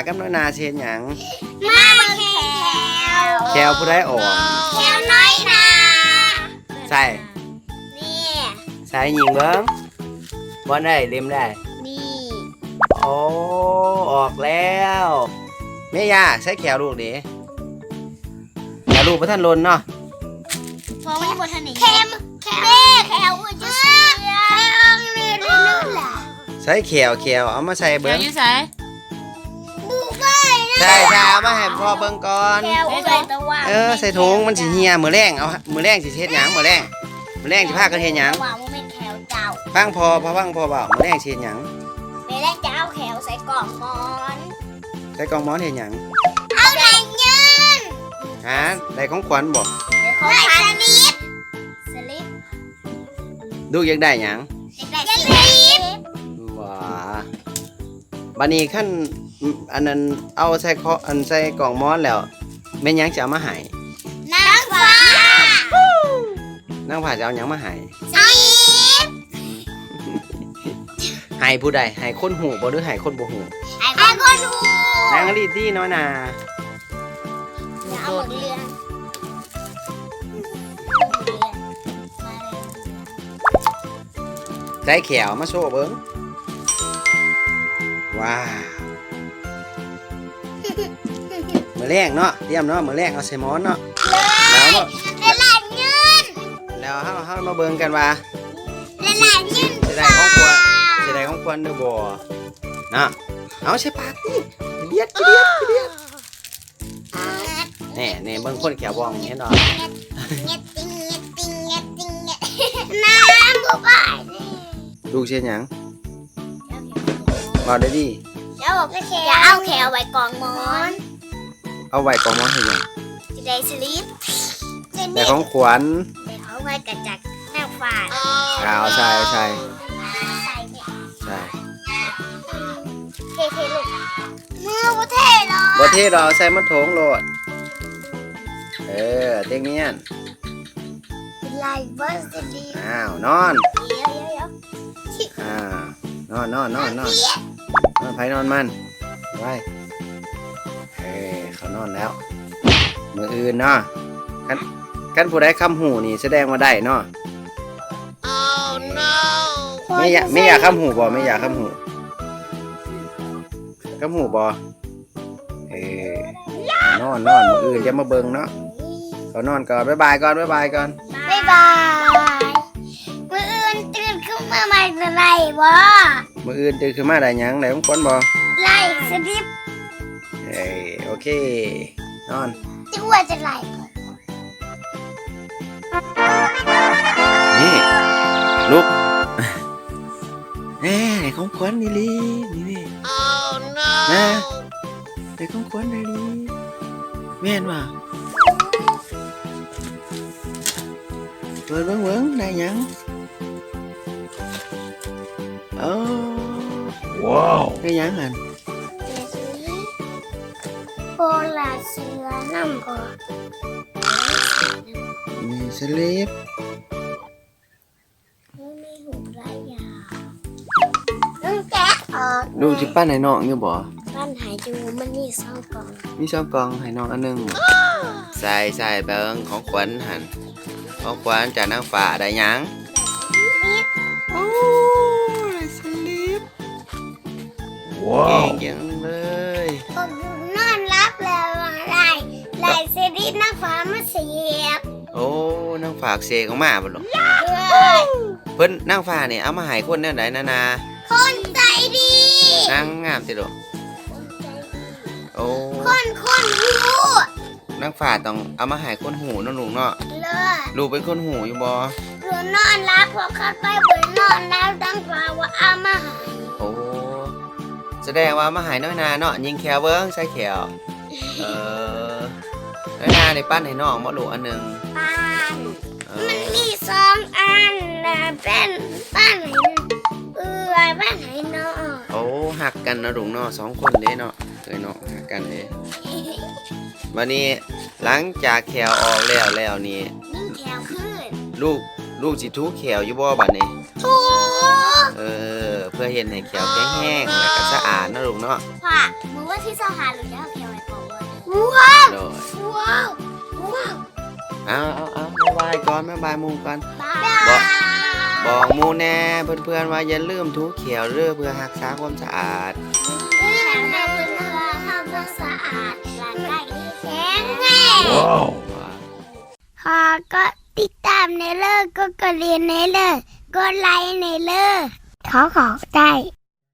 กับน้อยนาเช่นหยังมาแขวผู้ใดออก แขวน้อยนา ใส่ใส่ยิงเบิ้งบอลได้เล่มได้นี่โอ้ออกแล้วแม่ย่าใส่แขวลูกดิแขวลูกพระท่านลนเนาะพอไม่บนถนนแขวแขวอุ้ยจะเสียแขวนี่เรื่องล่ะใส่แขวเอามาใส่เบิ้งดูไปใส่เอามาให้พ่อเบิ้งก่อนแขวใส่ตะวันใส่ถุงมันสิเหี่ยมื้อแรงเอามื้อแรงสิเฮ็ดหยังมื้อแรงสิพากันเฮ็ดหยังว่ามันเป็นแขวเจ้าฟังพอเบามื้อแรงสิเฮ็ดหยังมื้อแรกจะเอาแขวใส่กล่องมอน ใส่กล่องหมอนเฮ็ดหยังเอาไหนเงินหาได้ของขวัญบ่ได้สลิปดูอยากได้หยังได้สลิปว้าบัดนี้ขั้นอันนั้นเอาใส่ใส่กล่องหมอนแล้วแม่นหยังจะเอามาให้นางฟ้าน างฟ้าจะเอาหยังมาให้ สลิปให้ผู้ใดให้คนหูบ่หรือให้คนบ่หูให้คนหูนางรีดดี้น้อยนาเอาหมดเรือได้แขวมาโชว์เบิ้งว้าวมือแรกเนาะเตรียมเนาะมือแรกเอาใส่หมอนเนาะแล้วเนาะละลายเงินแล้วเฮามาเบิ่งกันว่าละลายเงินสิได้ของควรเด้อบ่เนาะเอาใส่ปากนี่เดียดนี่เบิ่งคนแขวว่องเห็นเนาะน้ำบ่ไปลูกเช่นหยังบอกได้ดิแล้วบอกจะเอาแขวไว้กองมอน เอาไว้กองหมอนให้หยังจะได้สลิปได้ของขวัญได้ของไว้กระจักแนวฝาดเอาใส่เท่ลูกมือบ่เท่หรอบ่เท่เราใส่มาโถงโลดเต็งเนียนลายเบอร์สลิปอ้าวนอนนอนไผนอนมันไว้เขานอนแล้วมืออื่นเนาะกันผู้ใดคำหูนี่แสดงว่าได้เนาะไม่อยากคำหูบ่ไม่อยากคำหูบ่นอนมืออื่นจะมาเบิ่งเนาะเขานอนก่อนบ๊ายบายก่อนมืออื่นตื่นขึ้นมาใหม่จะไล่บ่มืออื่นตื่นขึ้นมาได้หยังได้ของขวัญบ่ไล่สลิปโอเคนอนจะว่าจะไล่นี่ลุกไหนของขวัญนี่นี่ไหนของขวัญนี่แม่นว่ะเบิ่งได้หยังว้าวได้หยังหั่นโบราณเสือน้ำบ่มีสลิปไม่หูไรยาต้องแกะออกลูกสิปั้นให้น้องอยู่บ่ปั้นหายจูมันมี2กล่องให้น้องอันนึงใส่เบิ่งของขวัญหั่นของขวัญจากนางฟ้าได้หยังโอ้สลิปว้าวเก่งเลยผมนอนรับแล้วไล่สลิปนางฟ้ามาเสียบโอ้นางฟ้าเสกออกมาบ่ลูกเพิ่นนางฟ้านี่เอามาให้คนแนวใดนาคนใจดีนางงามติลูกโอ้คนหูนางฟ้าต้องเอามาให้คนหูเนาะลูกเนาะลูกเป็นคนหูอยู่บ่หนูนอนรับพอเข้าไปบ่นอนแล้วนางฟ้าว่าเอามาให้โอ้แสดงว่ามาให้น้อยนาเนาะยิงแขวเบิ่งใส่แขวน้อยนาได้ปั้นให้น้องบ่ลูกอันนึงปั้นมันมี2อันนะเป็นปั้นให้ปั้นให้น้องโอ้หักกันนะลูกเนาะ2คนเด้เนาะเนาะหักกันเด้วันนี้หลังจากแขวออกแล้วนี่แขวขึ้นลูกสิทูแขวอยู่บ่บัดนี้ทู เพื่อเห็นให้เขียวแห้งๆแล้วก็สะอาดนะลูกเนาะ พ่อมือว่าที่สหาหรือจะเอาเขียวไว้ก่อนว้าว โดย ว้าวว้าว เอาบ๊ายบายก่อนบ๊ายบายหมูก่อน บ้า บอกหมูแน่เพื่อนๆว่าอย่าลืมถูเขียวเพื่อรักษาความสะอาด แถมให้เพื่อนทำความสะอาดร่างกายแข็งแรง พอก็ติดตามในเลิกก็กดเรียนในเลิกก็ไลค์ในเลิกขอได้